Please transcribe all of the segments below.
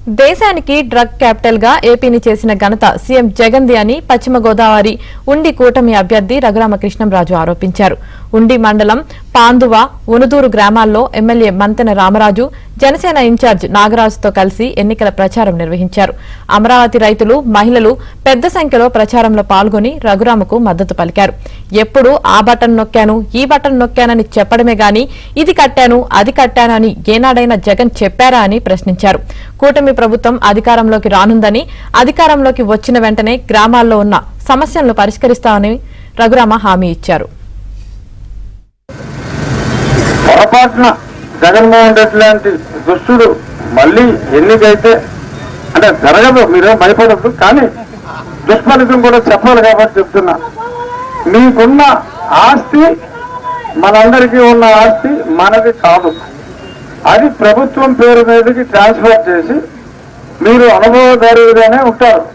దేశానికి drug capital గా ఏపీని చేసిన ఘనత సీఎం జగన్ది అని పశ్చిమ గోదావరి ఉండి కూటమి అభ్యర్థి రఘురామకృష్ణంరాజు ఆరోపించారు. ఉండి మండలం పాందువ, ఉనుదూరు గ్రామాల్లో ఎమ్మెల్యే మంతెన రామరాజు, జనసేన ఇన్ఛార్జ్ నాగరాజుతో కలిసి ఎన్నికల ప్రచారం నిర్వహించారు. అమరావతి రైతులు, మహిళలు పెద్ద సంఖ్యలో ప్రచారంలో పాల్గొని రఘురామకు మద్దతు పలికారు. ఎప్పుడు ఆ బటన్ నొక్కాను, ఈ బటన్ నొక్కానని చెప్పడమే గాని ఇది కట్టాను, అది కట్టానని ఏనాడైనా జగన్ చెప్పారా అని ప్రశ్నించారు. కూటమి ప్రభుత్వం అధికారంలోకి రానుందని, అధికారంలోకి వచ్చిన వెంటనే గ్రామాల్లో ఉన్న సమస్యలను పరిష్కరిస్తామని రఘురామ హామీ ఇచ్చారు. పొరపాటున జగన్మోహన్ రెడ్డి లాంటి దుష్టుడు మళ్ళీ ఎన్నికైతే అంటే జరగదు, మీరేం భయపడద్దు, కానీ దుష్ఫలితం కూడా చెప్పాలి కాబట్టి చెప్తున్నా. మీకున్న ఆస్తి, మనందరికీ ఉన్న ఆస్తి మనది కాదు. అది ప్రభుత్వం పేరు మీదకి ట్రాన్స్ఫర్ చేసి మీరు అనుభవదారుగానే ఉంటారు.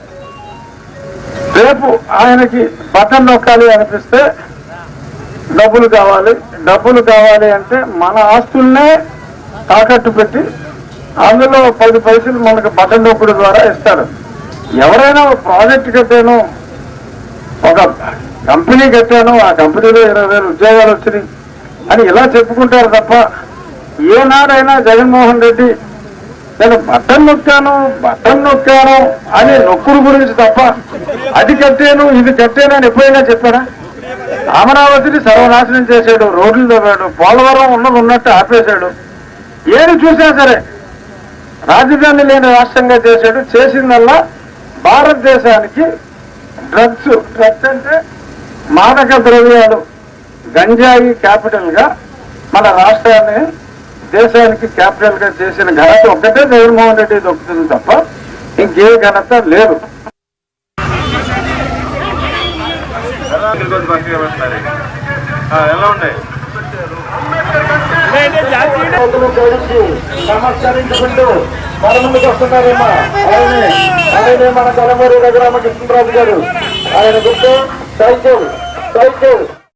రేపు ఆయనకి బటన్ నొక్కాలి అనిపిస్తే డబ్బులు కావాలి అంటే మన ఆస్తుల్నే తాకట్టు పెట్టి అందులో 10 పైసలు మనకు బటన్ నొక్కుడు ద్వారా ఇస్తారు. ఎవరైనా ఒక ప్రాజెక్ట్ కట్టాను, ఒక కంపెనీ కట్టాను, ఆ కంపెనీలో 20,000 ఉద్యోగాలు వచ్చినాయి అని ఇలా చెప్పుకుంటారు తప్ప ఏనాడైనా జగన్మోహన్ రెడ్డి నేను బటన్ నొక్కాను అని నొక్కుడు గురించి తప్ప అది కట్టాను, ఇది కట్టాను అని ఎప్పుడైనా చెప్పారా? అమరావతిని సర్వనాశనం చేశాడు, రోడ్లు తవ్వాడు, పోలవరం ఉన్నట్టు ఆపేశాడు. ఏది చూసినా సరే రాజధాని లేని రాష్ట్రంగా చేశాడు. చేసిందల్లా భారతదేశానికి డ్రగ్స్ అంటే మాదక ద్రవ్యాలు, గంజాయి క్యాపిటల్ గా మన రాష్ట్రాన్ని దేశానికి క్యాపిటల్ గా చేసిన ఘనత ఒక్కటే జగన్మోహన్ రెడ్డి దొక్కుతుంది తప్ప ఇంకే ఘనత లేదు. సంస్కరించుకుంటూ మన ముందుకు వస్తున్నారేమో ఆయనే మన కలమూరి రఘురామకృష్ణంరాజు గారు. ఆయన గుర్తు సైకిల్.